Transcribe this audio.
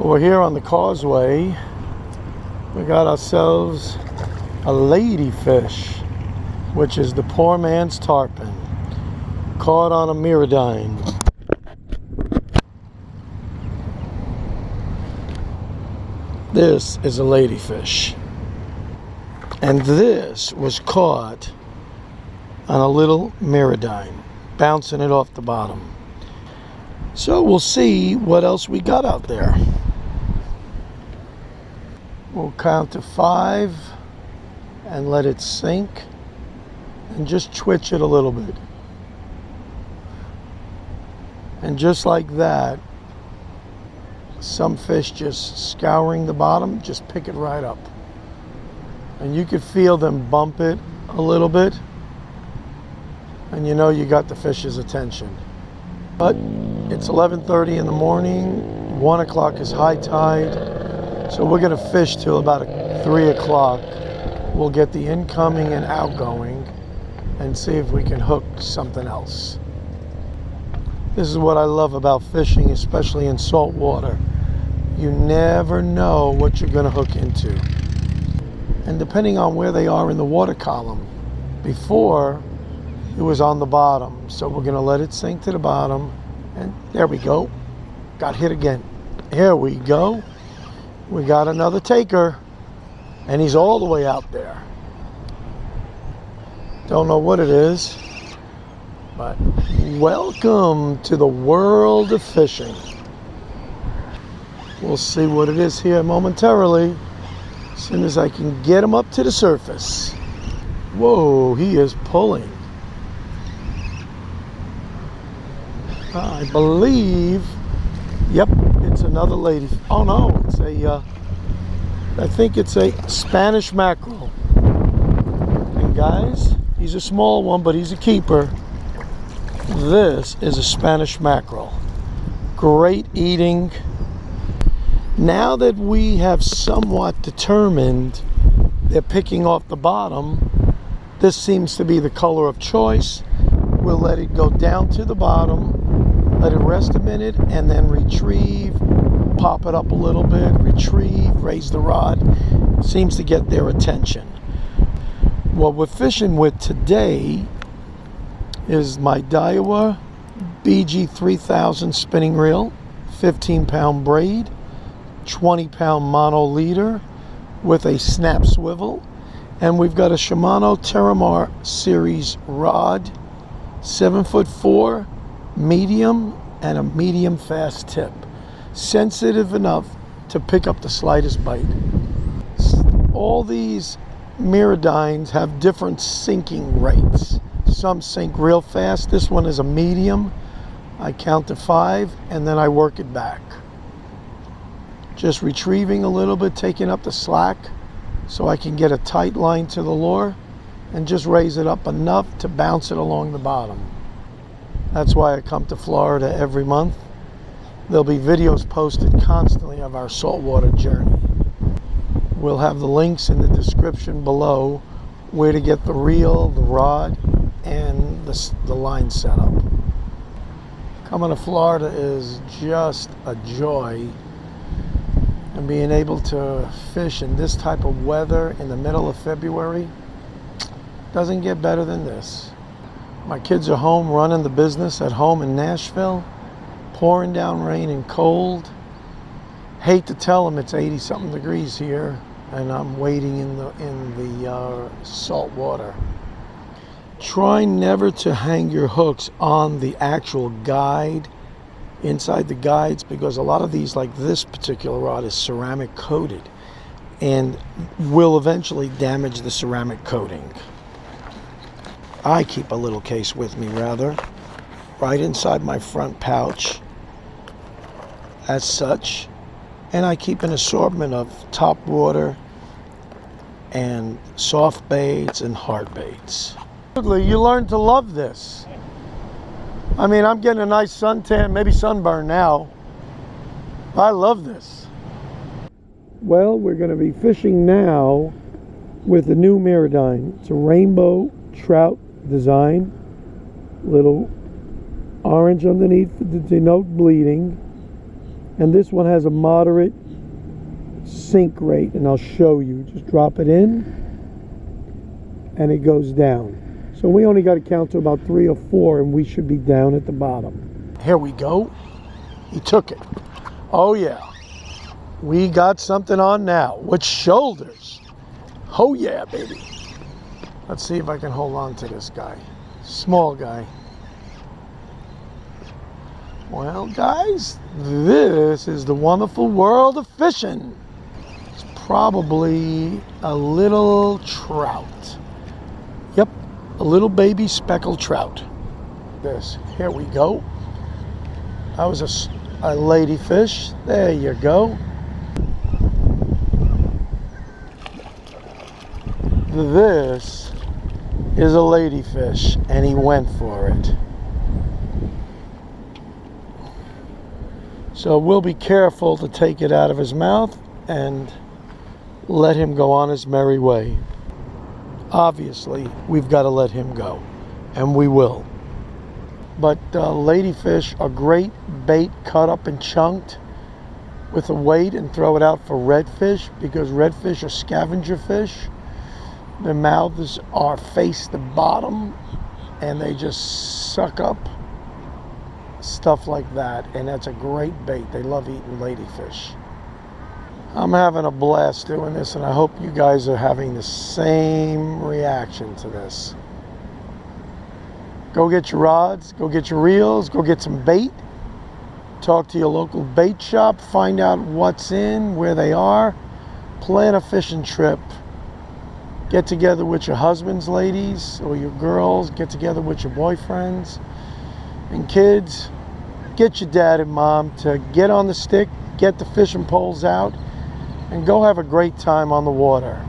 we're here on the causeway. We got ourselves a ladyfish, which is the poor man's tarpon, caught on a mirrodine. This is a ladyfish, and this was caught on a little mirrodine, bouncing it off the bottom. So we'll see what else we got out there. We'll count to 5 and let it sink and just twitch it a little bit. And just like that, some fish just scouring the bottom, just pick it right up. And you could feel them bump it a little bit, and you know you got the fish's attention. But it's 11:30 in the morning, 1 o'clock is high tide, so we're gonna fish till about 3 o'clock. We'll get the incoming and outgoing and see if we can hook something else. This is what I love about fishing, especially in salt water. You never know what you're gonna hook into. And depending on where they are in the water column, before it was on the bottom, so we're gonna let it sink to the bottom, and there we go. Got hit again. Here we go. We got another taker, and he's all the way out there. Don't know what it is, but welcome to the world of fishing. We'll see what it is here momentarily, as soon as I can get him up to the surface. Whoa, he is pulling. I believe, yep, it's another lady. Oh no, it's a, I think it's a Spanish mackerel. And guys, he's a small one, but he's a keeper. This is a Spanish mackerel. Great eating. Now that we have somewhat determined they're picking off the bottom, this seems to be the color of choice. We'll let it go down to the bottom, let it rest a minute, and then retrieve, pop it up a little bit, retrieve, raise the rod. Seems to get their attention. What we're fishing with today is my Daiwa BG 3000 spinning reel, 15-pound braid, 20-pound mono leader with a snap swivel, and we've got a Shimano Terramar series rod, 7'4", medium, and a medium fast tip, sensitive enough to pick up the slightest bite. All these mirrodines have different sinking rates. Some sink real fast. This one is a medium. I count to 5 and then I work it back. Just retrieving a little bit, taking up the slack so I can get a tight line to the lure and just raise it up enough to bounce it along the bottom. That's why I come to Florida every month. There'll be videos posted constantly of our saltwater journey. We'll have the links in the description below where to get the reel, the rod, and the line setup. Coming to Florida is just a joy, and being able to fish in this type of weather in the middle of February doesn't get better than this. My kids are home running the business at home in Nashville, pouring down rain and cold. Hate to tell them it's 80-something degrees here, and I'm wading in the salt water. Try never to hang your hooks on the actual guide, inside the guides, because a lot of these, like this particular rod, is ceramic coated and will eventually damage the ceramic coating. I keep a little case with me, rather, right inside my front pouch as such, and I keep an assortment of top water and soft baits and hard baits. You learn to love this. I mean, I'm getting a nice suntan, maybe sunburn now. I love this. Well, we're going to be fishing now with a new mirrodine. It's a rainbow trout design, little orange underneath to denote bleeding, And this one has a moderate sink rate, and I'll show you. Just drop it in and it goes down. So we only got to count to about 3 or 4 and we should be down at the bottom. Here we go. He took it. Oh yeah. We got something on now with shoulders. Oh yeah, baby. Let's see if I can hold on to this guy. Small guy. Well, guys, this is the wonderful world of fishing. It's probably a little trout. Yep, a little baby speckled trout. Here we go. That was a ladyfish. There you go. This is a ladyfish, and he went for it. So we'll be careful to take it out of his mouth and let him go on his merry way. Obviously, we've got to let him go, and we will. But ladyfish are great bait, cut up and chunked with a weight, and throw it out for redfish, because redfish are scavenger fish. Their mouths are face to bottom, and they just suck up stuff like that, and that's a great bait. They love eating ladyfish. I'm having a blast doing this, and I hope you guys are having the same reaction to this. Go get your rods, go get your reels, go get some bait. Talk to your local bait shop, find out what's in, where they are. Plan a fishing trip. Get together with your husbands, ladies, or your girls. Get together with your boyfriends and kids. Get your dad and mom to get on the stick, get the fishing poles out, and go have a great time on the water.